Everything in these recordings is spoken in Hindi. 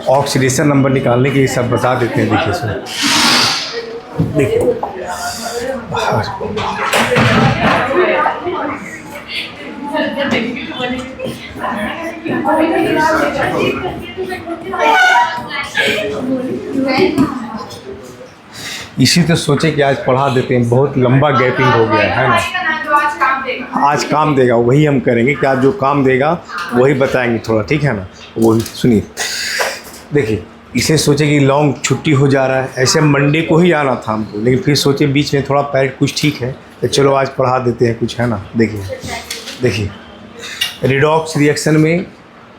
ऑक्सीडेशन नंबर निकालने के लिए सब बता देते हैं। देखिए सर, देखिए इसी तो सोचे कि आज पढ़ा देते हैं, बहुत लंबा गैपिंग हो गया है ना। आज काम देगा वही हम करेंगे कि आज जो काम देगा वही बताएंगे थोड़ा, ठीक है ना। वही सुनिए, देखिए इसे सोचे कि लॉन्ग छुट्टी हो जा रहा है, ऐसे मंडे को ही आना था हमको, लेकिन फिर सोचे बीच में थोड़ा पैर कुछ ठीक है तो चलो आज पढ़ा देते हैं कुछ, है ना। देखिए रिडॉक्स रिएक्शन में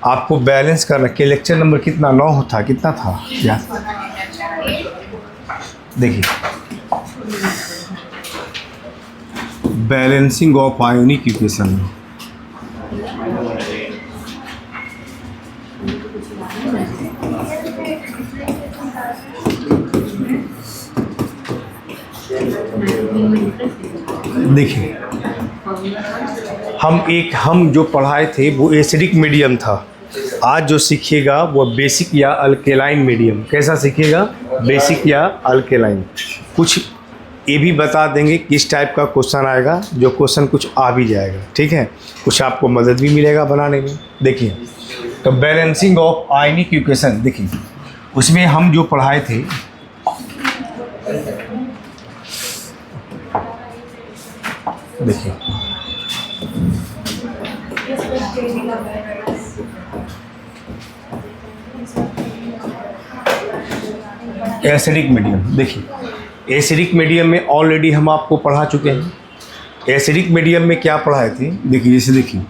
आपको बैलेंस करना कि लेक्चर नंबर कितना 9 था, कितना था याद। देखिए बैलेंसिंग ऑफ आयोनिक इक्वेशन में देखिए हम जो पढ़ाए थे वो एसिडिक मीडियम था। आज जो सीखिएगा वो बेसिक या अल्केलाइन मीडियम। कैसा सीखिएगा? बेसिक या अल्केलाइन। कुछ ये भी बता देंगे किस टाइप का क्वेश्चन आएगा, जो क्वेश्चन कुछ आ भी जाएगा, ठीक है। कुछ आपको मदद भी मिलेगा बनाने में। देखिए तो बैलेंसिंग ऑफ आयनिक इक्वेशन, देखिए उसमें हम जो पढ़ाए थे देखिए एसिडिक मीडियम। देखिए एसिडिक मीडियम में ऑलरेडी हम आपको पढ़ा चुके हैं। एसिडिक मीडियम में क्या पढ़ाए थे? देखिए जैसे देखिए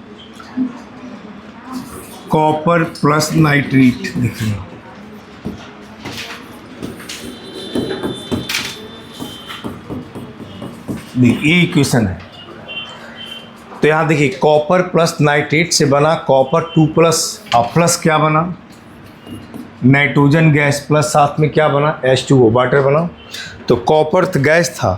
कॉपर प्लस नाइट्रेट। देखिए ये इक्वेशन है। तो यहाँ देखिए कॉपर प्लस नाइट्रेट से बना कॉपर 2+, और प्लस क्या बना? नाइट्रोजन गैस, प्लस साथ में क्या बना? H2O वाटर बना। तो कॉपर गैस था,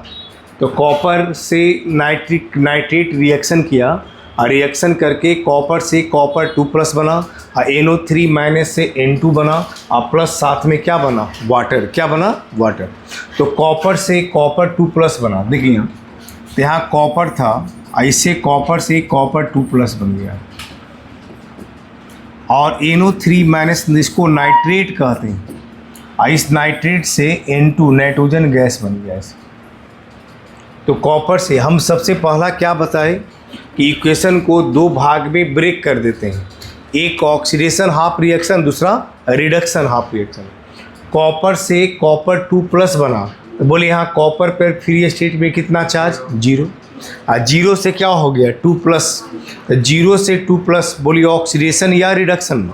तो कॉपर से नाइट्रेट रिएक्शन किया, और रिएक्शन करके कॉपर से कॉपर 2+ बना, और NO3 माइनस से N2 बना, और प्लस साथ में क्या बना? वाटर। क्या बना? वाटर। तो कॉपर से कॉपर 2+ बना। देखिए यहाँ कॉपर था, ऐसे कॉपर से कॉपर 2+ बन गया, और NO3 माइनस इसको नाइट्रेट कहते हैं, और इस नाइट्रेट से N2 नाइट्रोजन गैस बन गया ऐसे। तो कॉपर से हम सबसे पहला क्या बताए कि इक्वेशन को 2 भाग में ब्रेक कर देते हैं, एक ऑक्सीडेशन हाफ रिएक्शन, दूसरा रिडक्शन हाफ रिएक्शन। कॉपर से कॉपर 2+ बना, तो बोले यहाँ कॉपर पर फ्री स्टेट में कितना चार्ज? 0। और 0 से क्या हो गया? 2+। तो 0 से 2+, बोलिए ऑक्सीडेशन या रिडक्शन?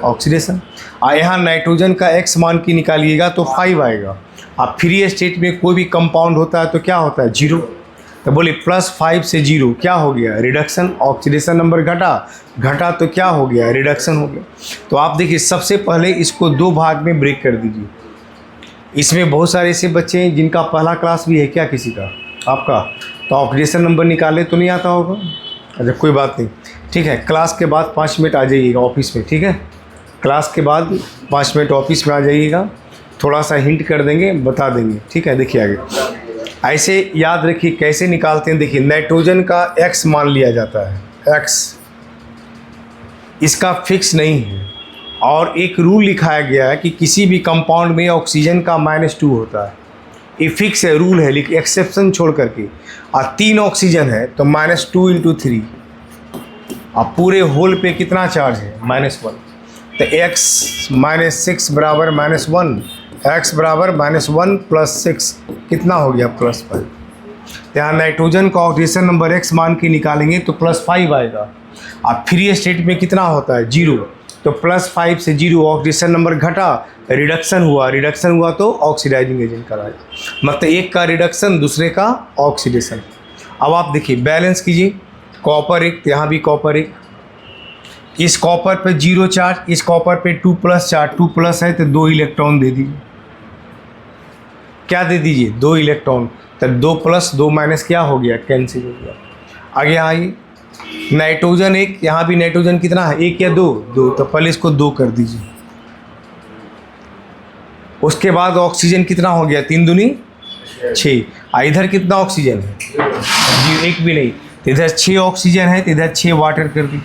ऑक्सीडेशन। और यहाँ नाइट्रोजन का x मान की निकालिएगा तो 5 आएगा। अब फ्री स्टेट में कोई भी कंपाउंड होता है तो क्या होता है? 0। तो बोलिए +5 से 0 क्या हो गया? रिडक्शन। ऑक्सीडेशन नंबर घटा तो क्या हो गया? रिडक्शन हो गया। तो आप देखिए सबसे पहले इसको 2 भाग में ब्रेक कर दीजिए। इसमें बहुत सारे ऐसे बच्चे हैं जिनका पहला क्लास भी है क्या किसी का? आपका तो ऑक्सीडेशन नंबर निकाले तो नहीं आता होगा। अच्छा कोई बात नहीं, ठीक है। क्लास के बाद 5 मिनट आ जाइएगा ऑफिस में, ठीक है। क्लास के बाद 5 मिनट ऑफिस में आ जाइएगा, थोड़ा सा हिंट कर देंगे, बता देंगे, ठीक है। देखिए आगे ऐसे याद रखिए कैसे निकालते हैं। देखिए नाइट्रोजन का x मान लिया जाता है, x इसका फिक्स नहीं है, और एक रूल लिखाया गया है कि किसी भी कंपाउंड में ऑक्सीजन का -2 होता है। ये फिक्स है, रूल है, लेकिन एक्सेप्शन छोड़ करके। और 3 ऑक्सीजन है तो -2 × 3, अब पूरे होल पे कितना चार्ज है? -1। तो x -6 बराबर -1, x बराबर -1 + 6 कितना हो गया? +5। तो यहाँ नाइट्रोजन का ऑक्सीडेशन नंबर x मान के निकालेंगे तो +5 आएगा। अब फ्री स्टेट में कितना होता है? 0। तो +5 से 0 ऑक्सीडेशन नंबर घटा, रिडक्शन हुआ तो ऑक्सीडाइजिंग एजेंट कराया, मतलब एक का रिडक्शन दूसरे का ऑक्सीडेशन। अब आप देखिए बैलेंस कीजिए, कॉपर 1, यहाँ भी कॉपर 1, इस कॉपर पे 0 चार्ज, इस कॉपर पे 2+ चार्ज, 2+ है तो 2 इलेक्ट्रॉन दे दीजिए। क्या दे दीजिए? 2 इलेक्ट्रॉन। तो 2+ 2- क्या हो गया? कैंसिल हो गया। आगे आइए, नाइट्रोजन 1, यहाँ भी नाइट्रोजन कितना है? 1 या 2? 2। तो पहले इसको 2 कर दीजिए, उसके बाद ऑक्सीजन कितना हो गया, 3 दूनी 6। इधर कितना ऑक्सीजन है, जी एक भी नहीं, तो इधर 6 ऑक्सीजन है, तो इधर 6 वाटर कर दी।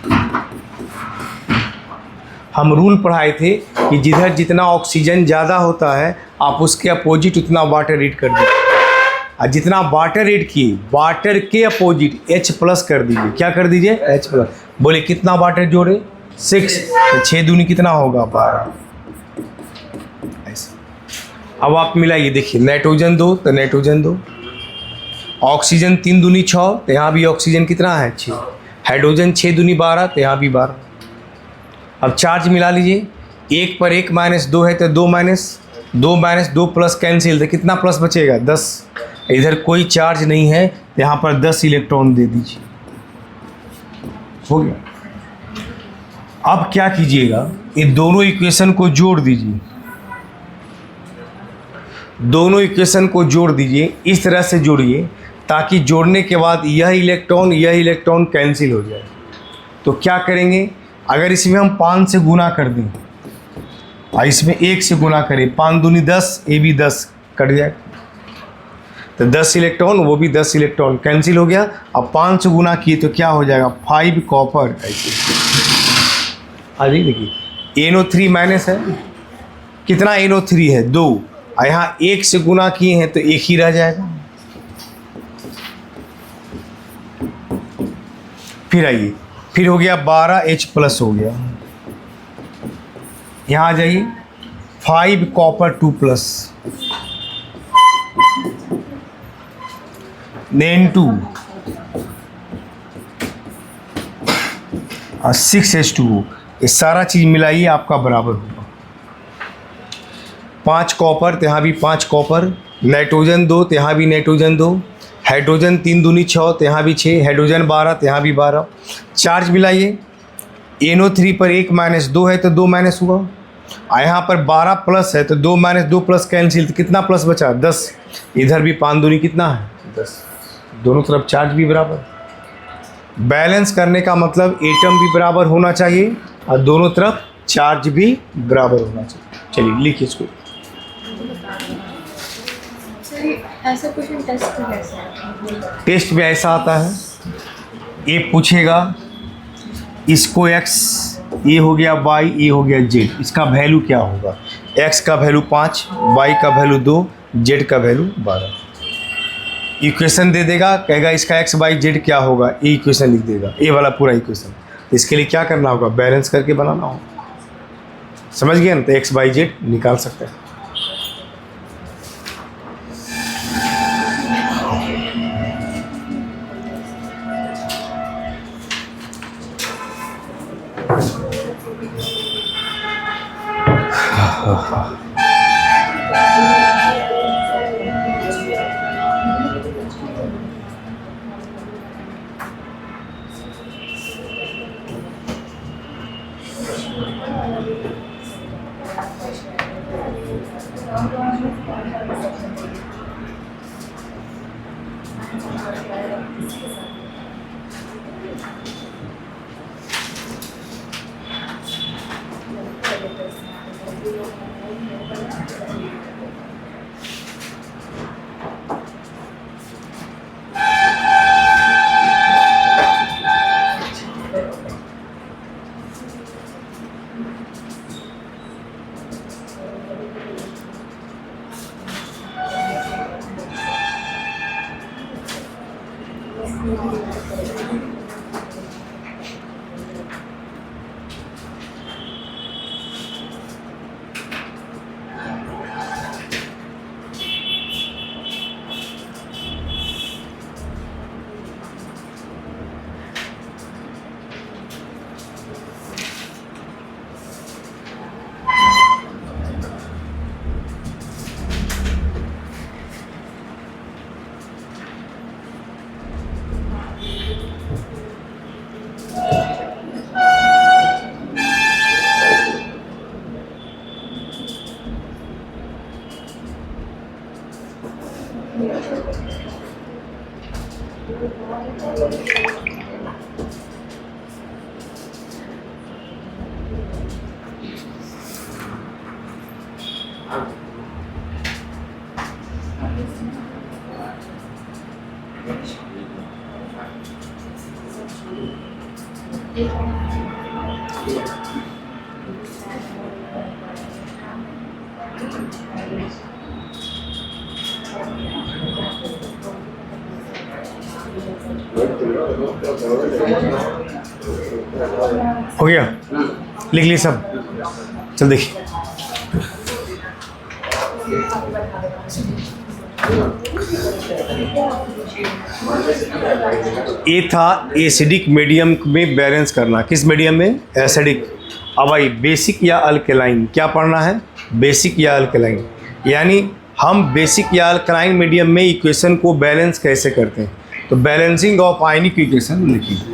हम रूल पढ़ाए थे कि जिधर जितना ऑक्सीजन ज़्यादा होता है आप उसके अपोजिट उतना वाटर ऐड कर दीजिए, और जितना वाटर ऐड किए वाटर के अपोजिट H+ कर दीजिए। क्या कर दीजिए, H+। बोले कितना वाटर जोड़े, 6, तो 6 दूनी कितना होगा, 12। ऐसे अब आप मिलाइए, देखिए नाइट्रोजन 2 तो नाइट्रोजन 2, ऑक्सीजन 3 दूनी 6, तो यहाँ भी ऑक्सीजन कितना है, 6, हाइड्रोजन 6 दूनी 12, तो यहाँ भी 12। अब चार्ज मिला लीजिए, 1 पर 1 -2 है तो 2 -2 प्लस कैंसिल, तो कितना प्लस बचेगा, 10। इधर कोई चार्ज नहीं है तो यहाँ पर 10 इलेक्ट्रॉन दे दीजिए, हो गया। अब क्या कीजिएगा, ये दोनों इक्वेशन को जोड़ दीजिए, दोनों इक्वेशन को जोड़ दीजिए, इस तरह से जोड़िए ताकि जोड़ने के बाद यह इलेक्ट्रॉन कैंसिल हो जाए। तो क्या करेंगे, अगर इसमें हम 5 से गुना कर दें और इसमें 1 से गुना करें, 5 दूनी 10, ये भी 10 कट जाए, तो 10 इलेक्ट्रॉन, वो भी 10 इलेक्ट्रॉन कैंसिल हो गया। अब 5 से गुना किए तो क्या हो जाएगा, 5 कॉपर। हाँ जी, देखिए NO3 माइनस है, कितना NO3 है, 2, और यहाँ 1 से गुना किए हैं तो 1 ही रह जाएगा। फिर आइए, फिर हो गया 12H+ हो गया, यहाँ आ जाइए 5 कॉपर 2+, देन 2 और 6H2O, ये सारा चीज़ मिलाइए आपका बराबर होगा 5 कॉपर, तो यहाँ भी 5 कॉपर, नाइट्रोजन 2, तो यहाँ भी नाइट्रोजन 2, हाइड्रोजन 3 दूनी 6, तो यहाँ भी 6, हाइड्रोजन 12, तो यहाँ भी 12। चार्ज मिलाइए, NO3 पर 1 -2 है तो 2 माइनस हुआ, और यहाँ पर 12 प्लस है तो 2 - 2 प्लस कैंसिल, तो कितना प्लस बचा, 10। इधर भी 5 दूनी कितना है, 10। दोनों तरफ चार्ज भी बराबर। बैलेंस करने का मतलब एटम भी बराबर होना चाहिए और दोनों तरफ चार्ज भी बराबर होना चाहिए। चलिए लिखिए इसको। ऐसा क्वेश्चन टेस्ट में कैसे आता है? टेस्ट में ऐसा आता है, ये पूछेगा इसको x, ये हो गया y, ये हो गया z, इसका वैल्यू क्या होगा, x का वैल्यू 5, y का वैल्यू 2, z का वैल्यू 12। इक्वेशन दे देगा, कहेगा इसका x y z क्या होगा, ये इक्वेशन लिख देगा, ये वाला पूरा इक्वेशन। इसके लिए क्या करना होगा, बैलेंस करके बनाना होगा। समझ गए ना, तो x y z निकाल सकते हैं। हो गया, लिख ली सब। चल देखिए, ये था एसिडिक मीडियम में बैलेंस करना। किस मीडियम में? एसिडिक। अब भाई बेसिक या अल्कलाइन, क्या पढ़ना है? बेसिक या अल्कलाइन। यानी हम बेसिक या अल्कलाइन मीडियम में इक्वेशन को बैलेंस कैसे करते हैं। तो बैलेंसिंग ऑफ आयनिक इक्वेशन लिखिए।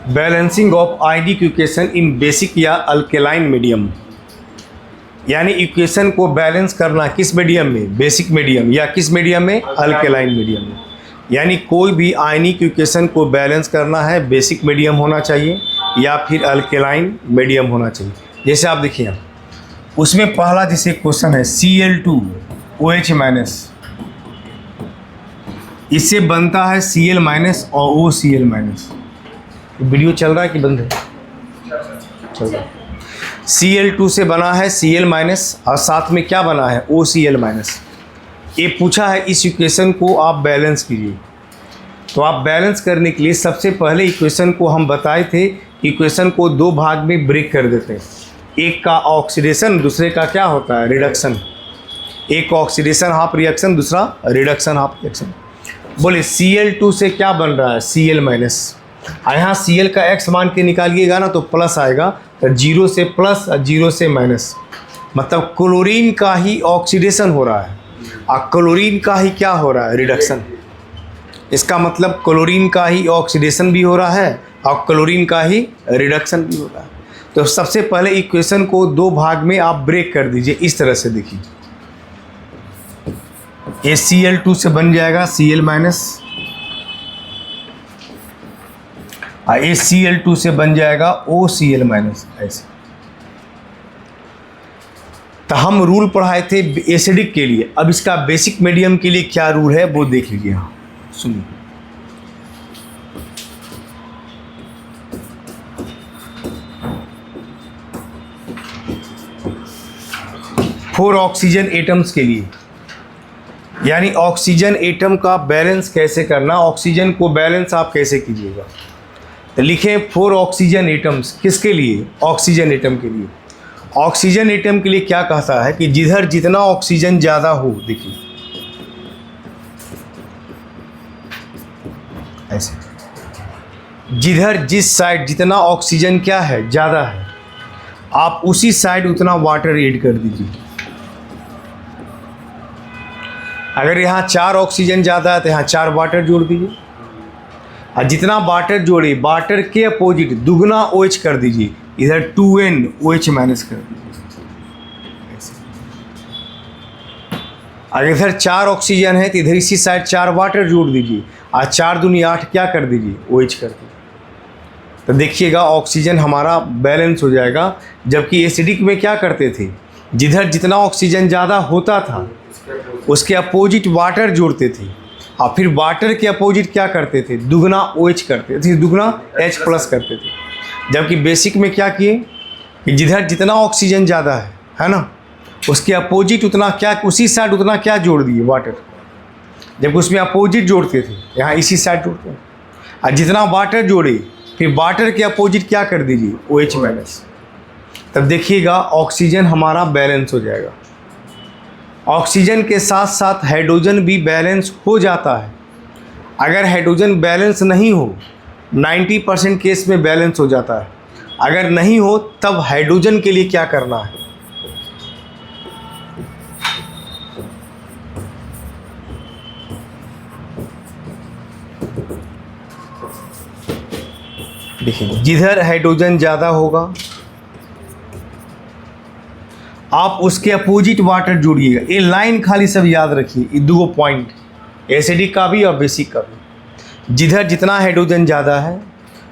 Balancing of ionic equation in basic या अल्केलाइन मीडियम, यानी इक्वेशन को बैलेंस करना किस मीडियम में? Basic medium. या किस मीडियम में? अल्केलाइन मीडियम में। यानी कोई भी आयनिक इक्वेशन को बैलेंस करना है, बेसिक मीडियम होना चाहिए या फिर अल्केलाइन मीडियम होना चाहिए। जैसे आप देखिए, उसमें पहला जैसे क्वेश्चन है Cl2OH-, इससे बनता है Cl- और OCl-। वीडियो चल रहा है कि बंद है? चल रहा है। Cl2 से बना है Cl- और साथ में क्या बना है? OCl-। ये पूछा है इस इक्वेशन को आप बैलेंस कीजिए। तो आप बैलेंस करने के लिए सबसे पहले इक्वेशन को हम बताए थे, इक्वेशन को दो भाग में ब्रेक कर देते हैं। एक का ऑक्सीडेशन, दूसरे का क्या होता है? रिडक्शन। एक ऑक्सीडेशन हाफ रिएक्शन, दूसरा रिडक्शन हाफ रिएक्शन। बोले Cl2 से क्या बन रहा है? Cl-। यहाँ Cl का x मान के निकालिएगा ना तो प्लस आएगा, तो 0 से प्लस और 0 से माइनस, मतलब क्लोरीन का ही ऑक्सीडेशन हो रहा है और क्लोरीन का ही क्या हो रहा है? रिडक्शन। इसका मतलब क्लोरीन का ही ऑक्सीडेशन भी हो रहा है और क्लोरीन का ही रिडक्शन भी हो रहा है। तो सबसे पहले इक्वेशन को दो भाग में आप ब्रेक कर दीजिए। इस तरह से देखिए, ये Cl2 से बन जाएगा Cl- और ये Cl2 से बन जाएगा OCl-। ऐसे तो हम रूल पढ़ाए थे एसिडिक के लिए। अब इसका बेसिक मीडियम के लिए क्या रूल है वो देख लीजिए। हाँ सुनिए, फोर ऑक्सीजन एटम्स के लिए, यानी ऑक्सीजन एटम का बैलेंस कैसे करना, ऑक्सीजन को बैलेंस आप कैसे कीजिएगा। तो लिखें 4 ऑक्सीजन एटम्स। किसके लिए? ऑक्सीजन एटम के लिए। ऑक्सीजन एटम के लिए क्या कहता है कि जिधर जितना ऑक्सीजन ज़्यादा हो, देखिए ऐसे, जिधर जिस साइड जितना ऑक्सीजन क्या है? ज़्यादा है, आप उसी साइड उतना वाटर ऐड कर दीजिए। अगर यहाँ 4 ऑक्सीजन ज़्यादा है तो यहाँ 4 वाटर जोड़ दीजिए, और जितना वाटर जोड़े वाटर के अपोजिट दुगना OH कर दीजिए, इधर 2NOH- कर दीजिए। अगर इधर 4 ऑक्सीजन है तो इधर इसी साइड 4 वाटर जोड़ दीजिए, और 4 दूनी 8 क्या कर दीजिए? OH कर दीजिए। तो देखिएगा ऑक्सीजन हमारा बैलेंस हो जाएगा। जबकि एसिडिक में क्या करते थे? जिधर जितना ऑक्सीजन ज़्यादा होता था उसके अपोजिट वाटर जोड़ते थे, और फिर वाटर के अपोजिट क्या करते थे? दुगना OH करते थे, दुगना H+ करते थे। जबकि बेसिक में क्या किए कि जिधर जितना ऑक्सीजन ज़्यादा है ना, उसके अपोजिट उतना क्या, उसी साइड उतना क्या जोड़ दिए? वाटर। जब उसमें अपोजिट जोड़ते थे, यहाँ इसी साइड जोड़ते हैं, और जितना वाटर जोड़े फिर वाटर के अपोजिट क्या कर दीजिए? OH-। तब देखिएगा ऑक्सीजन हमारा बैलेंस हो जाएगा। ऑक्सीजन के साथ साथ हाइड्रोजन भी बैलेंस हो जाता है। अगर हाइड्रोजन बैलेंस नहीं हो, 90% केस में बैलेंस हो जाता है। अगर नहीं हो तब हाइड्रोजन के लिए क्या करना है? देखिए, जिधर हाइड्रोजन ज़्यादा होगा आप उसके अपोजिट वाटर जोड़िएगा। ये लाइन खाली सब याद रखिए, ये दो पॉइंट, एसिडिक का भी और बेसिक का भी। जिधर जितना हाइड्रोजन ज़्यादा है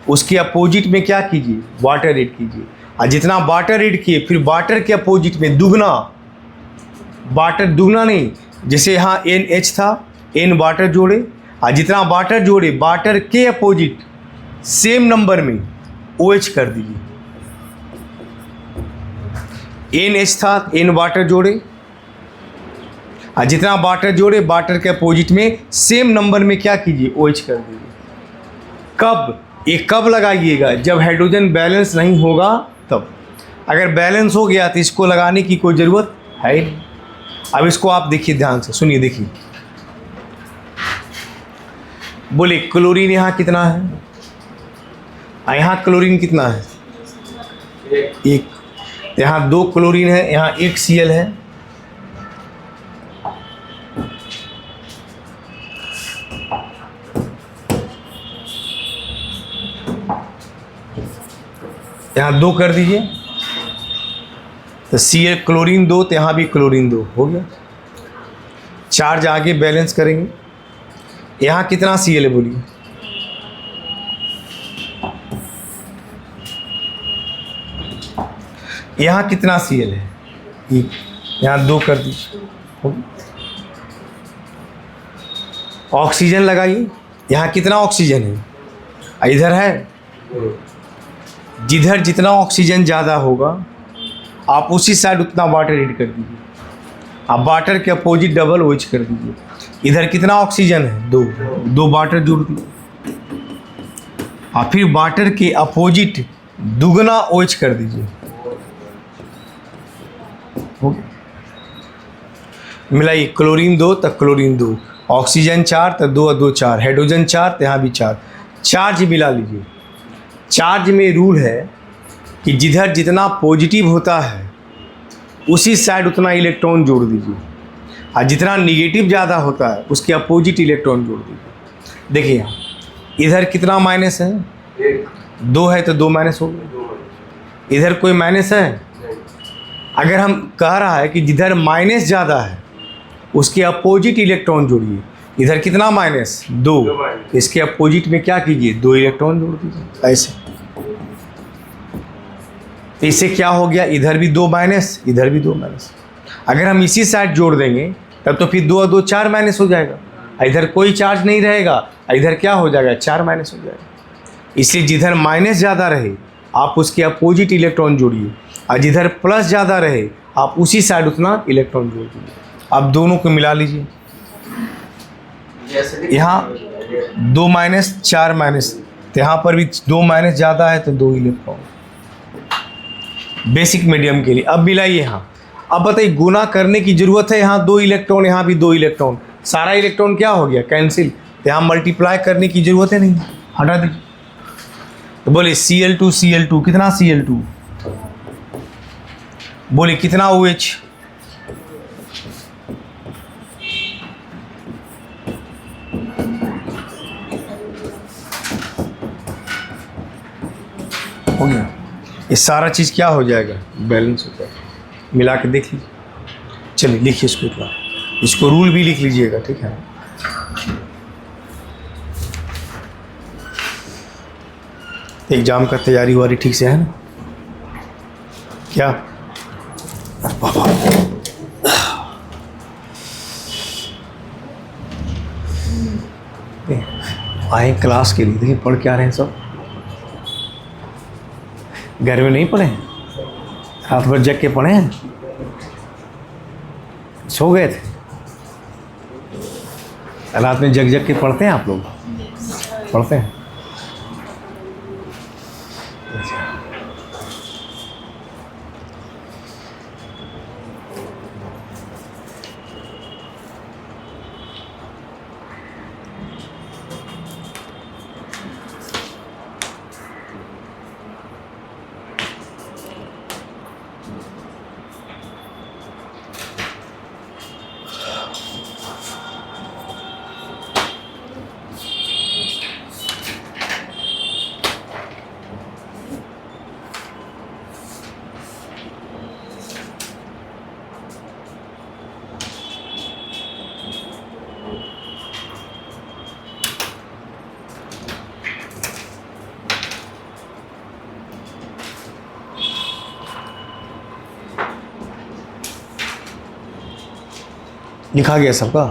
उसके अपोजिट में क्या कीजिए, वाटर ऐड कीजिए। और जितना वाटर ऐड किए फिर वाटर के अपोजिट में दुगना, वाटर दुगना नहीं, जैसे यहाँ NH था, N वाटर जोड़े, और जितना वाटर जोड़े वाटर के अपोजिट सेम नंबर में OH कर दीजिए। NH था, N वाटर जोड़े, और जितना वाटर जोड़े वाटर के अपोजिट में सेम नंबर में क्या कीजिए, OH कर दीजिए। कब, ये कब लगाइएगा, जब हाइड्रोजन बैलेंस नहीं होगा तब। अगर बैलेंस हो गया तो इसको लगाने की कोई ज़रूरत है नहीं। अब इसको आप देखिए, ध्यान से सुनिए, देखिए। बोले क्लोरीन यहाँ कितना है, और यहाँ क्लोरीन कितना है, एक। यहाँ 2 क्लोरीन है, यहाँ 1 Cl है। यहाँ 2 कर दीजिए तो Cl क्लोरीन 2, तो यहाँ भी क्लोरीन 2 हो गया। चार्ज आगे बैलेंस करेंगे। यहाँ कितना Cl है बोलिए, यहाँ कितना Cl है, एक। यहाँ 2 कर दीजिए, हो गया। ऑक्सीजन लगाइए, यहाँ कितना ऑक्सीजन है, इधर है। जिधर जितना ऑक्सीजन ज़्यादा होगा आप उसी साइड उतना वाटर ऐड कर दीजिए। आप वाटर के अपोजिट डबल OH कर दीजिए। इधर कितना ऑक्सीजन है, 2 वाटर जोड़ दीजिए, और फिर वाटर के अपोजिट दुगना OH कर दीजिए। मिलाइए, क्लोरीन 2 तक क्लोरीन 2, ऑक्सीजन 4 तक 2 और 2 4, हाइड्रोजन 4 तो यहाँ भी 4। चार्ज मिला लीजिए। चार्ज में रूल है कि जिधर जितना पॉजिटिव होता है उसी साइड उतना इलेक्ट्रॉन जोड़ दीजिए, और जितना निगेटिव ज़्यादा होता है उसके अपोजिट इलेक्ट्रॉन जोड़ दीजिए। देखिए यहाँ इधर कितना माइनस है, 2 है तो 2 माइनस हो गया। इधर कोई माइनस है, अगर हम कह रहा है कि जिधर माइनस ज़्यादा है उसके अपोजिट इलेक्ट्रॉन जोड़िए। इधर कितना माइनस, 2, इसके अपोजिट में क्या कीजिए, 2 इलेक्ट्रॉन जोड़ दीजिए, ऐसे। तो इससे क्या हो गया, इधर भी 2 माइनस, इधर भी 2 माइनस। अगर हम इसी साइड जोड़ देंगे तब तो फिर 2 और 2 4 माइनस हो जाएगा, इधर कोई चार्ज नहीं रहेगा, इधर क्या हो जाएगा, 4 माइनस हो जाएगा। इसलिए जिधर माइनस ज़्यादा रहे आप उसके अपोजिट इलेक्ट्रॉन जोड़िए, और जिधर प्लस ज़्यादा रहे आप उसी साइड उतना इलेक्ट्रॉन जोड़ दीजिए। अब दोनों को मिला लीजिए। यहाँ 2 माइनस 4 माइनस, तो यहाँ पर भी 2 माइनस ज़्यादा है तो 2 इलेक्ट्रॉन बेसिक मीडियम के लिए। अब मिलाइए यहाँ। अब बताइए, गुना करने की ज़रूरत है, यहाँ 2 इलेक्ट्रॉन, यहाँ भी 2 इलेक्ट्रॉन, सारा इलेक्ट्रॉन क्या हो गया, कैंसिल। तो यहाँ मल्टीप्लाई करने की ज़रूरत है नहीं, हटा दीजिए। तो बोले Cl2 Cl2 कितना, Cl2 बोले कितना, OH हो गया। ये सारा चीज़ क्या हो जाएगा, बैलेंस हो जाएगा। मिला के देख लीजिए। चलिए लिखिए इसको, इतना, इसको रूल भी लिख लीजिएगा, ठीक है। एग्ज़ाम का तैयारी वारी ठीक से है ना, क्या बाबा। आए क्लास के लिए, देखिए पढ़ के आ रहे हैं सब। घर में नहीं पढ़े, रात भर जग के पढ़े हैं, सो गए थे। रात में जग जग के पढ़ते हैं आप लोग, पढ़ते हैं। लिखा गया सबका?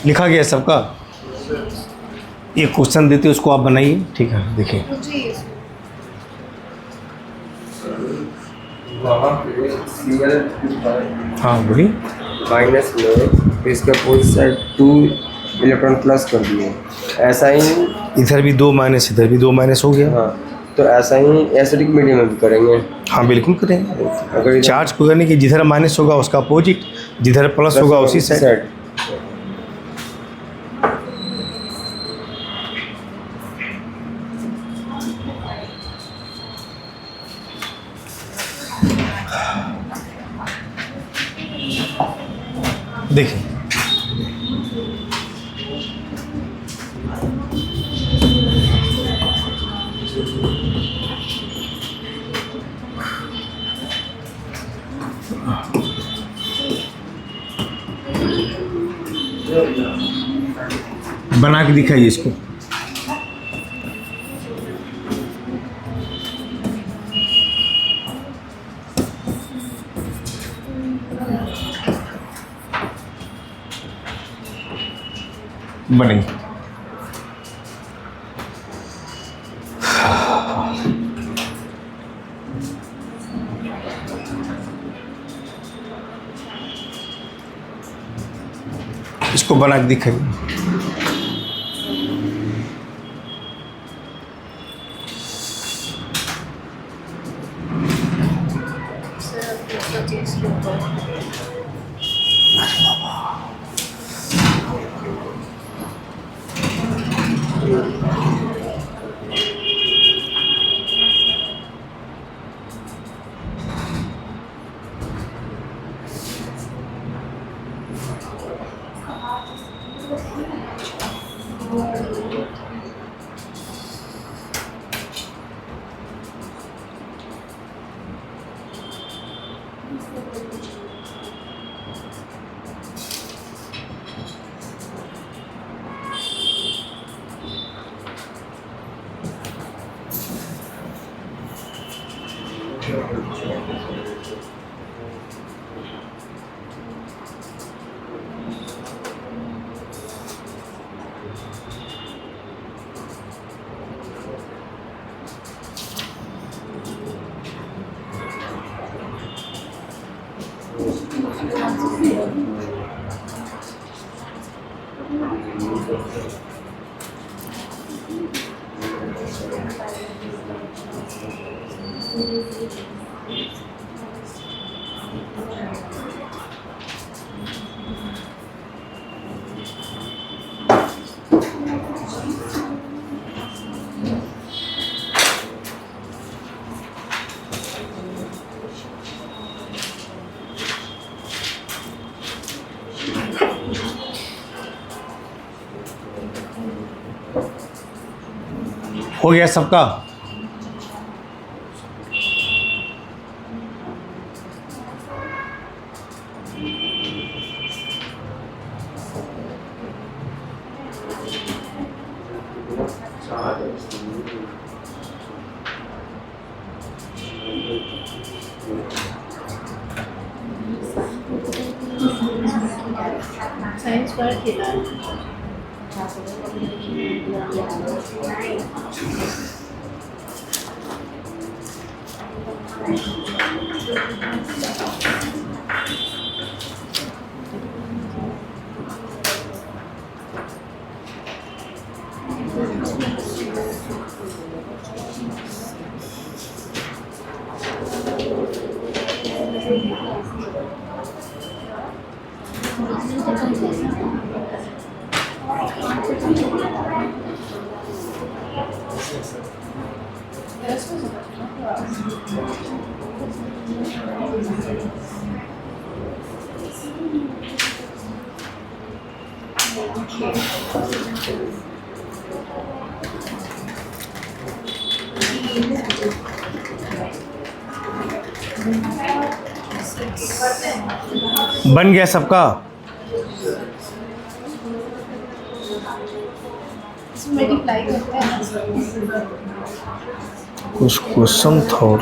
लिखा गया सबका? एक क्वेश्चन देते उसको आप बनाइए, ठीक है? देखिए मुझे ये वहाँ पे Cl हाँ बोलिए। माइनस में इसका अपोजिट साइड 2 इलेक्ट्रॉन प्लस कर दिए, ऐसा ही इधर भी 2 माइनस, इधर भी 2 माइनस हो गया। हाँ, तो ऐसा ही एसिडिक मीडियम में भी करेंगे। हाँ बिल्कुल करेंगे। अगर इधर चार्ज को करने की जिधर माइनस होगा उसका अपोजिट, जिधर प्लस होगा उसी साइड। देखिए बना के दिखाइए इसको। बनेगी। इसको बना के दिखाइए। हो गया सबका? साइंस पर थीटा। बन गया सबका? मल्टीप्लाई करते हैं कुछ क्वेश्चन था और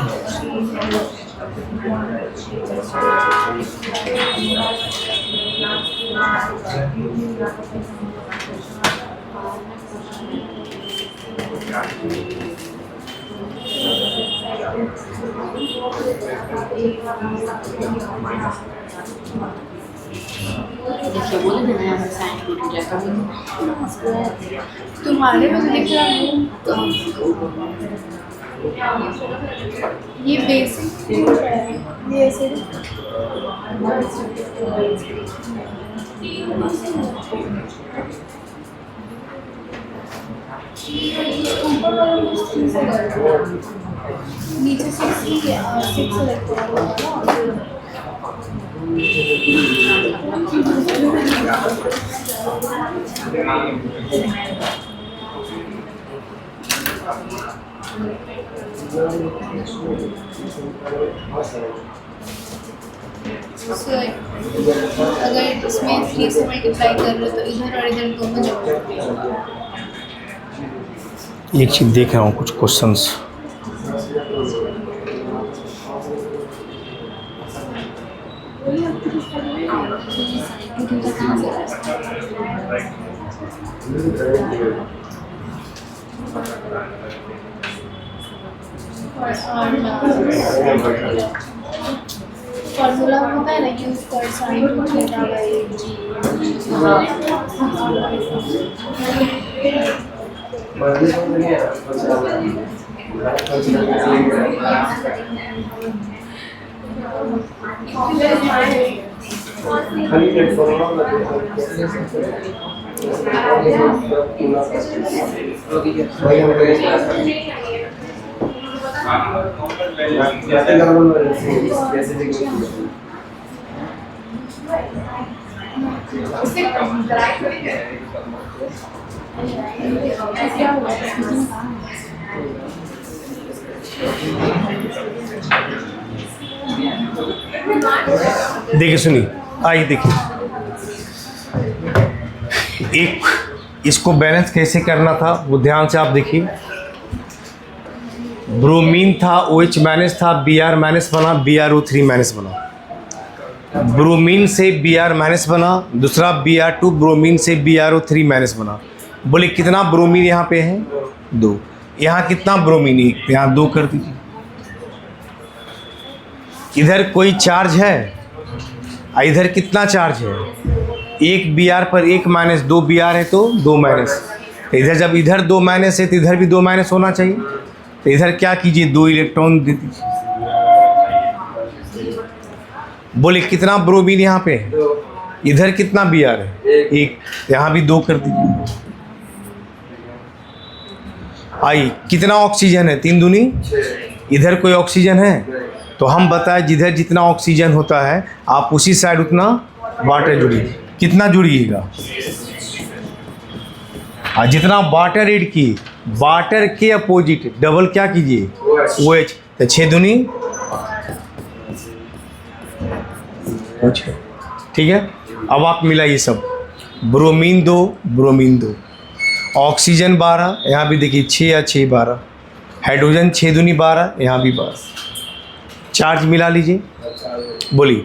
देखिए बोले थे ना यहाँ पर साइन टू थीटा का तुम्हारे में लिख रहा हूँ। ये बेसिक ये ऐसे ऊपर वाला नीचे सिक्स अगर इसमें 3 से मल्टीप्लाई कर रहे हो तो इधर और इधर दोनों जगह। एक चीज़ देख रहा हूँ, कुछ क्वेश्चंस फॉर्मूला होता है ना यूज कर साइन टू थीटा बाई जी। देखिए सुनिए, आइए देखिए, एक इसको बैलेंस कैसे करना था वो ध्यान से आप देखिए। ब्रोमीन था, OH माइनस था, Br माइनस बना, BrO3 माइनस बना। ब्रोमीन से Br माइनस बना, दूसरा Br2 ब्रोमीन से BrO3 माइनस बना। बोले कितना ब्रोमीन यहाँ पे है? 2। यहाँ कितना ब्रोमीन? 1। यहाँ 2 कर दीजिए। इधर कोई चार्ज है? इधर कितना चार्ज है? 1 Br पर 1 माइनस, 2 Br है तो 2 माइनस। तो इधर जब इधर 2 माइनस है तो इधर भी 2 माइनस होना चाहिए। तो इधर क्या कीजिए? 2 इलेक्ट्रॉन दे दीजिए। बोले कितना ब्रोमीन यहाँ पे है? इधर कितना Br है? 1। यहाँ भी 2 कर दीजिए। आई कितना ऑक्सीजन है? 3 दूनी। इधर कोई ऑक्सीजन है? तो हम बताएं जिधर जितना ऑक्सीजन होता है आप उसी साइड उतना वाटर जोड़िए। कितना जोड़िएगा? जितना वाटर ऐड की, वाटर के अपोजिट डबल क्या कीजिए? OH। तो 6 दूनी। ठीक है, अब आप मिलाइए सब। ब्रोमीन 2, ब्रोमीन 2, ऑक्सीजन 12, यहाँ भी देखिए 6 या 6 12, हाइड्रोजन 6 दूनी 12, यहाँ भी 12। चार्ज मिला लीजिए। बोलिए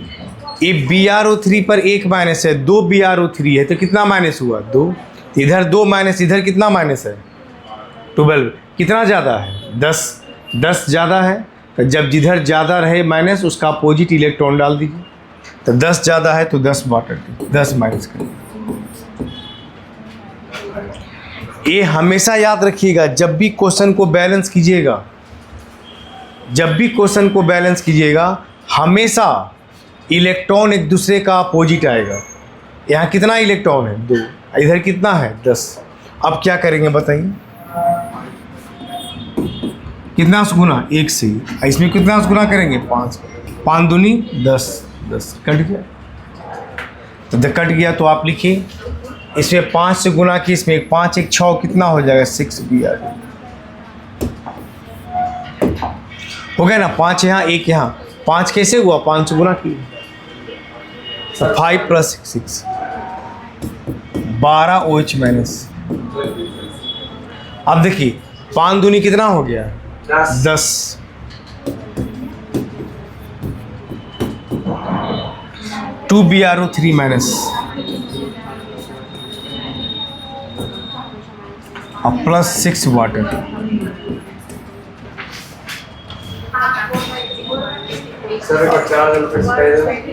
ये BrO3 पर 1 माइनस है, 2 BrO3 है तो कितना माइनस हुआ 2, इधर 2 माइनस, इधर कितना माइनस है 12, कितना ज़्यादा है 10 ज़्यादा है। तो जब जिधर ज़्यादा रहे माइनस उसका अपोजिट इलेक्ट्रॉन डाल दीजिए। तो 10 ज़्यादा है तो 10 बाटर 10 माइनस करिए। ये हमेशा याद रखिएगा, जब भी क्वेश्चन को बैलेंस कीजिएगा, हमेशा इलेक्ट्रॉन एक दूसरे का अपोजिट आएगा। यहाँ कितना इलेक्ट्रॉन है 2, इधर कितना है 10। अब क्या करेंगे बताइए, कितना से गुना 1 से, इसमें कितना से गुना करेंगे 5, 5 दूनी 10, 10 कट गया। तो कट गया तो आप लिखिए, इसमें 5 से गुना की, इसमें 5 1 6 कितना हो जाएगा 6 BR हो गया ना। 5 यहाँ 1 यहाँ, 5 कैसे हुआ 5 से गुना की, 5 + 6 12 OH माइनस। अब देखिए 5 दूनी कितना हो गया 10, 2 BrO3 माइनस अब +6 वाटर।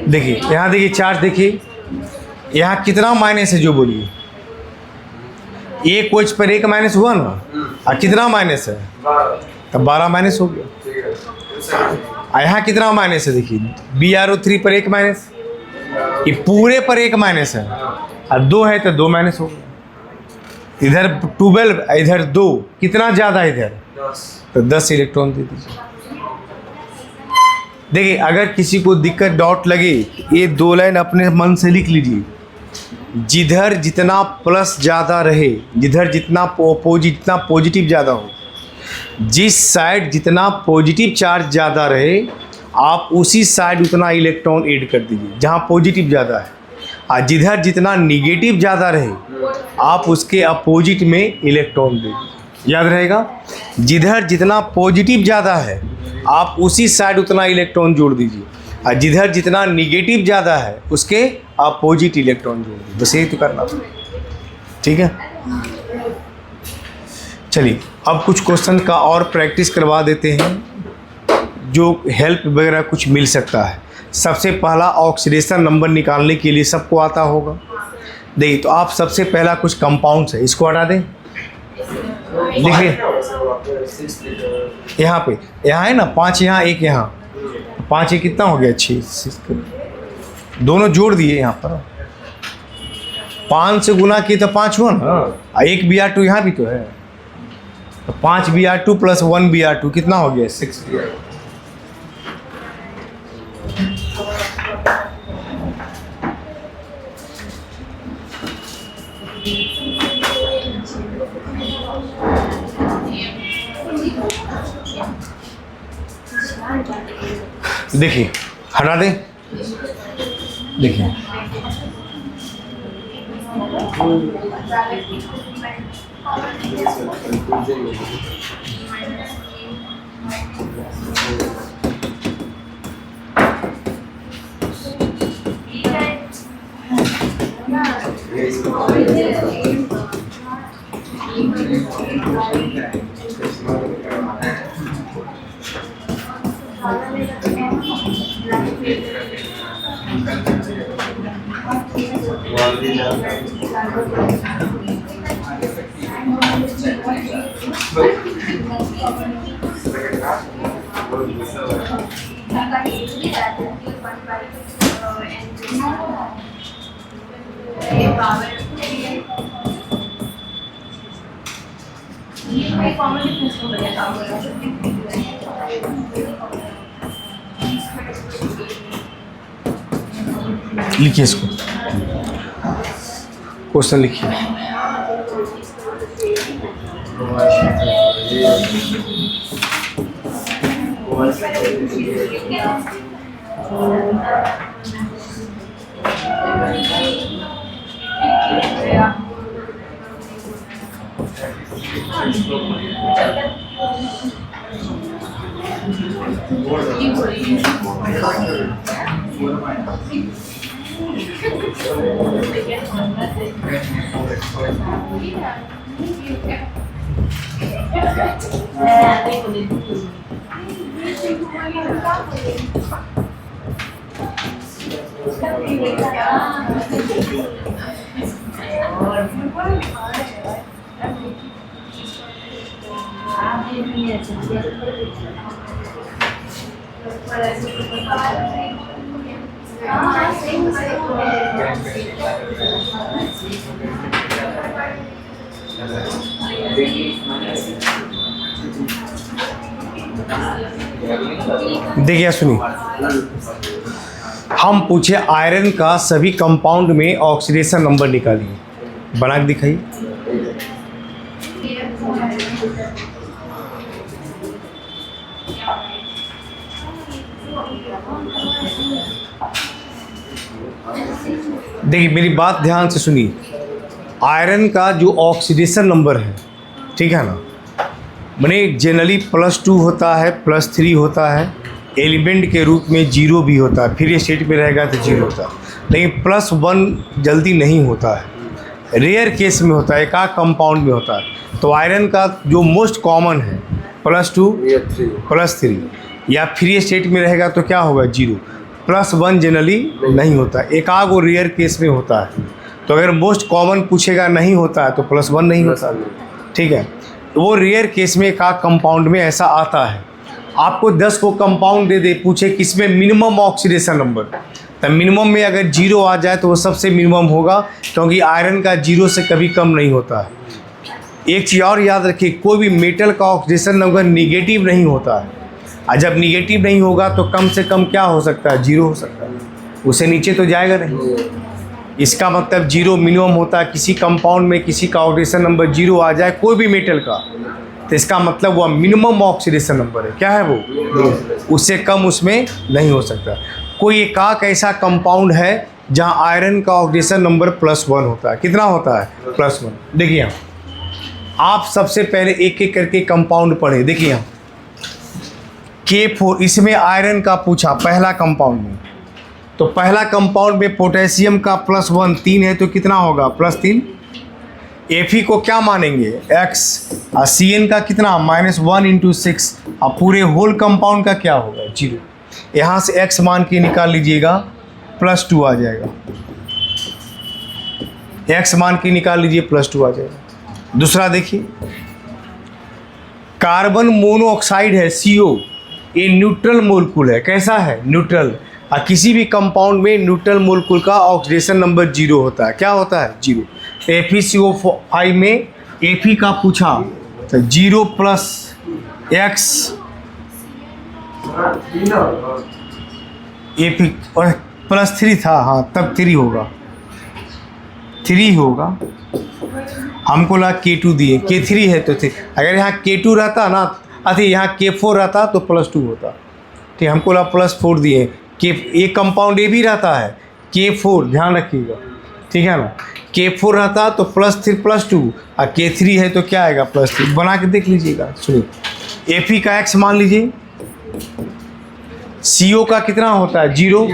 देखिए यहाँ देखिए चार्ज, देखिए यहाँ कितना माइनस है जो बोलिए, 1 OH पर 1 माइनस हुआ ना, और कितना माइनस है तब 12 माइनस हो गया। यहाँ कितना माइनस है देखिए, BrO3 पर 1 माइनस, ये पूरे पर 1 माइनस है, और 2 है तो 2 माइनस हो गया। इधर 12 इधर 2, कितना ज़्यादा इधर तो 10 इलेक्ट्रॉन दे दीजिए। देखिए अगर किसी को दिक्कत डाउट लगे, ये 2 लाइन अपने मन से लिख लीजिए, जिधर जितना प्लस ज़्यादा रहे, जिधर जितना अपोजिट, जितना पॉजिटिव ज़्यादा हो, जिस साइड जितना पॉजिटिव चार्ज ज़्यादा रहे आप उसी साइड उतना इलेक्ट्रॉन ऐड कर दीजिए जहाँ पॉजिटिव ज़्यादा है, और जिधर जितना निगेटिव ज़्यादा रहे आप उसके अपोजिट में इलेक्ट्रॉन दे दीजिए। याद रहेगा, जिधर जितना पॉजिटिव ज़्यादा है आप उसी साइड उतना इलेक्ट्रॉन जोड़ दीजिए, और जिधर जितना निगेटिव ज़्यादा है उसके अपोजिट इलेक्ट्रॉन जोड़ दीजिए। बस यही तो करना था, ठीक है। चलिए अब कुछ क्वेश्चन का और प्रैक्टिस करवा देते हैं जो हेल्प वगैरह कुछ मिल सकता है। सबसे पहला ऑक्सीडेशन नंबर निकालने के लिए सबको आता होगा। देखिए तो आप सबसे पहला कुछ कंपाउंड्स है, इसको हटा दें। देखिए यहाँ पे, यहाँ है ना 5 यहाँ 1 यहाँ, 5 ये कितना हो गया 6, दोनों जोड़ दिए यहाँ पर, 5 से गुना किए तो 5 हुआ ना, 1 BR2 यहाँ भी तो है, तो 5 BR2 + 1 BR2 कितना हो गया 6 BR2। देखिए हटा दें, देखिए लिखिए इसको, क्वेश्चन लिखिए। देखिए सुनिए, हम पूछे आयरन का सभी कंपाउंड में ऑक्सीडेशन नंबर निकालिए। बना के दिखाइए। देखिए मेरी बात ध्यान से सुनिए। आयरन का जो ऑक्सीडेशन नंबर है, ठीक है ना, माने जनरली +2 होता है, +3 होता है, एलिमेंट के रूप में 0 भी होता है, फ्री स्टेट में रहेगा तो 0 होता है, लेकिन +1 जल्दी नहीं होता है, रेयर केस में होता है, एक आध कंपाउंड में होता है। तो आयरन का जो मोस्ट कॉमन है +2 +3, या फ्री स्टेट में रहेगा तो क्या होगा 0, +1 जनरली नहीं होता, एक आध वो रेयर केस में होता है। तो अगर मोस्ट कॉमन पूछेगा नहीं होता है तो +1 नहीं होता, ठीक है। वो रेयर केस में एक आध कंपाउंड में ऐसा आता है। आपको 10 को कंपाउंड दे पूछे किसमें मिनिमम ऑक्सीडेशन नंबर, तो मिनिमम में अगर 0 आ जाए तो वो सबसे मिनिमम होगा, क्योंकि आयरन का 0 से कभी कम नहीं होता है। एक चीज़ और याद रखिए, कोई भी मेटल का ऑक्सीडेशन नंबर निगेटिव नहीं होता है, और जब निगेटिव नहीं होगा तो कम से कम क्या हो सकता है, 0 हो सकता है, उससे नीचे तो जाएगा नहीं। इसका मतलब 0 मिनिमम होता है। किसी कंपाउंड में किसी का ऑक्सीडेशन नंबर 0 आ जाए कोई भी मेटल का, तो इसका मतलब वह मिनिमम ऑक्सीडेशन नंबर है। क्या है वो, उससे कम उसमें नहीं हो सकता। कोई एक ऐसा कंपाउंड है जहां आयरन का ऑक्सीडेशन नंबर +1 होता है। कितना होता है, +1। देखिए यहाँ आप सबसे पहले एक एक करके कंपाउंड पढ़े। देखिए यहाँ K4, इसमें आयरन का पूछा पहला कंपाउंड में, तो पहला कंपाउंड में पोटेशियम का +1 3 है तो कितना होगा +3। Fe को क्या मानेंगे X, और Cn का कितना -1 × 6, और पूरे होल कंपाउंड का क्या होगा 0। यहाँ से X मान के निकाल लीजिएगा, +2 आ जाएगा। X मान के निकाल लीजिए, +2 आ जाएगा। दूसरा देखिए, कार्बन मोनोऑक्साइड है CO, ये न्यूट्रल मोलकुल है। कैसा है, न्यूट्रल। और किसी भी कंपाउंड में न्यूट्रल मोलकुल का ऑक्सीडेशन नंबर 0 होता है। क्या होता है, 0। FeCO5 में Fe का पूछा तो 0 + X, Fe और +3 था, हाँ तब 3 होगा, 3 होगा। हमको लगा K2 दिए, K3 है तो 3। अगर यहाँ K2 रहता ना, अरे यहाँ K4 रहता तो +2 होता, ठीक। हमको लगा +4 दिए, एक कंपाउंड ये भी रहता है K4, ध्यान रखिएगा, ठीक है ना। K4 रहता तो +3 +2, और K3 है तो क्या आएगा +3। बना के देख लीजिएगा। सुनिए, Fe का X मान लीजिए, CO का कितना होता है 0,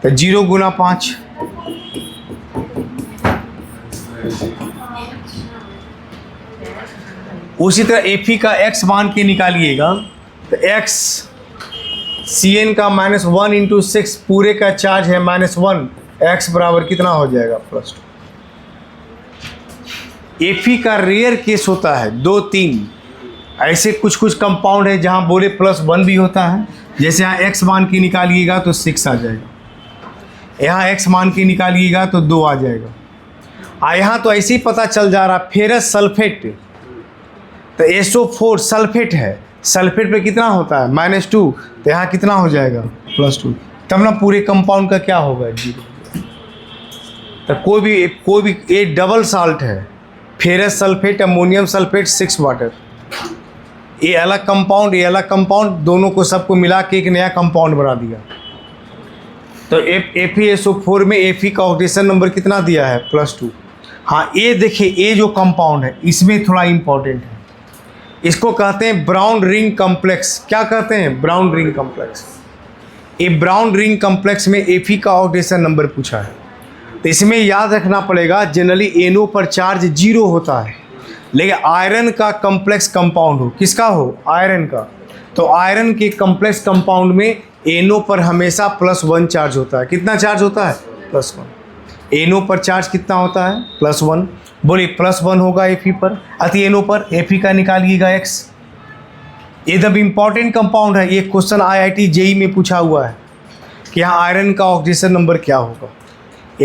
तो 0 × 5, उसी तरह Fe का X मान के निकालिएगा, तो X Cn का -1 × 6, पूरे का चार्ज है -1, X बराबर कितना हो जाएगा +2। Fe का रेयर केस होता है 2 3, ऐसे कुछ कुछ कंपाउंड है जहां बोले +1 भी होता है। जैसे यहाँ X मान के निकालिएगा तो 6 आ जाएगा, यहाँ X मान के निकालिएगा तो 2 आ जाएगा। यहाँ तो ऐसे ही पता चल जा रहा, फेरस सल्फेट, तो SO4 सल्फेट है, सल्फेट पे कितना होता है -2, तो यहाँ कितना हो जाएगा +2। तब ना पूरे कंपाउंड का क्या होगा 0। तो कोई भी ये डबल साल्ट है, ferrous sulphate, ammonium sulphate, 6 water, ये अलग कंपाउंड, ये अलग कंपाउंड, दोनों को सबको मिला के एक नया कंपाउंड बना दिया। तो FeSO4 में Fe का ऑक्सीडेशन नंबर कितना दिया है +2। हाँ ये देखिए, ये जो कंपाउंड है इसमें थोड़ा इम्पोर्टेंट है, इसको कहते हैं ब्राउन रिंग कॉम्प्लेक्स। क्या कहते हैं, ब्राउन रिंग कॉम्प्लेक्स। ए ब्राउन रिंग कॉम्प्लेक्स में Fe का ऑक्सीडेशन नंबर पूछा है, तो इसमें याद रखना पड़ेगा जनरली NO पर चार्ज 0 होता है, लेकिन आयरन का कॉम्प्लेक्स कंपाउंड हो, किसका हो, आयरन का, तो आयरन के कॉम्प्लेक्स कंपाउंड में NO पर हमेशा +1 चार्ज होता है। कितना चार्ज होता है, +1। NO पर चार्ज कितना होता है, +1। बोलिए +1 होगा Fe पर, अति NO पर Fe का निकालिएगा x। एकदम इम्पॉर्टेंट कंपाउंड है, ये क्वेश्चन IIT JEE में पूछा हुआ है कि यहाँ आयरन का ऑक्सीडेशन नंबर क्या होगा।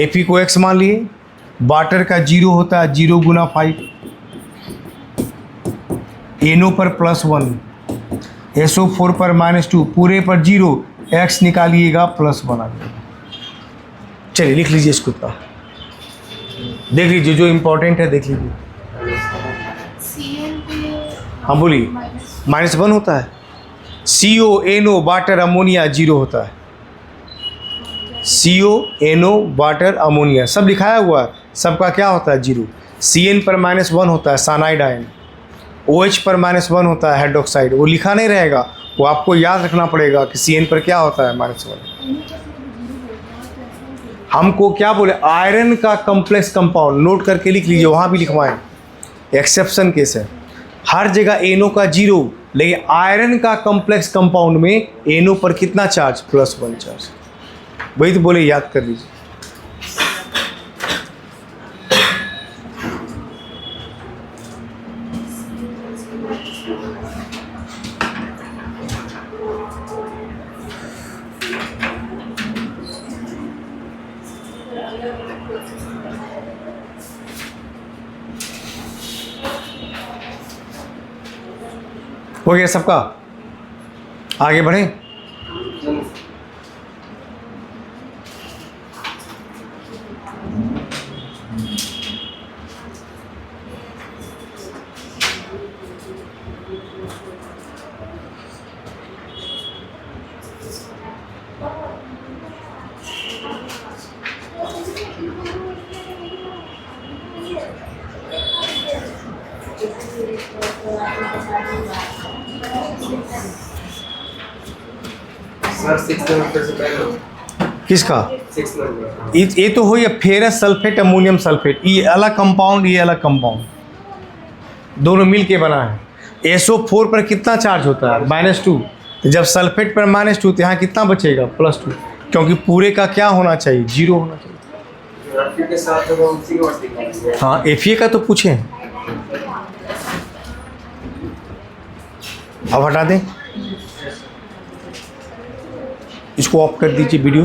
Fe को x मान लिए, वाटर का 0 होता है, 0 गुना 5, NO पर +1, SO4 पर -2, पूरे पर 0, x निकालिएगा +1 आ जाएगा। चलिए लिख लीजिए इसको, इतना देख लीजिए, जो इम्पोर्टेंट है देख लीजिए। CN पे हाँ बोलिए, -1 होता है, CO NO वाटर अमोनिया 0 होता है, CO NO वाटर अमोनिया सब लिखाया हुआ है, सबका क्या होता है 0। CN पर -1 होता है साइनाइड आयन, OH पर -1 होता है हाइड्रोक्साइड, वो लिखा नहीं रहेगा, वो आपको याद रखना पड़ेगा कि CN पर क्या होता है -1। हमको क्या बोले, आयरन का कॉम्प्लेक्स कंपाउंड, नोट करके लिख लीजिए, वहाँ भी लिखवाएं, एक्सेप्शन केस है, हर जगह NO का 0, लेकिन आयरन का कॉम्प्लेक्स कंपाउंड में NO पर कितना चार्ज, +1 चार्ज। वही तो बोले, याद कर लीजिए। हो गया सबका, आगे बढ़े। सर 6 नंबर से पहले किसका, 6 नंबर ये तो हो या फेरस सल्फेट अमोनियम सल्फेट, ये अलग कंपाउंड, ये अलग कंपाउंड, दोनों मिल के बना है। SO4 पर कितना चार्ज होता है, -2, तो जब सल्फेट पर -2 तो यहाँ कितना बचेगा, +2, क्योंकि पूरे का क्या होना चाहिए, 0 होना चाहिए। रफी के साथ तो हम सी और दिखाएंगे। हाँ Fe का तो पूछे, अब हटा दें, इसको ऑफ कर दीजिए वीडियो।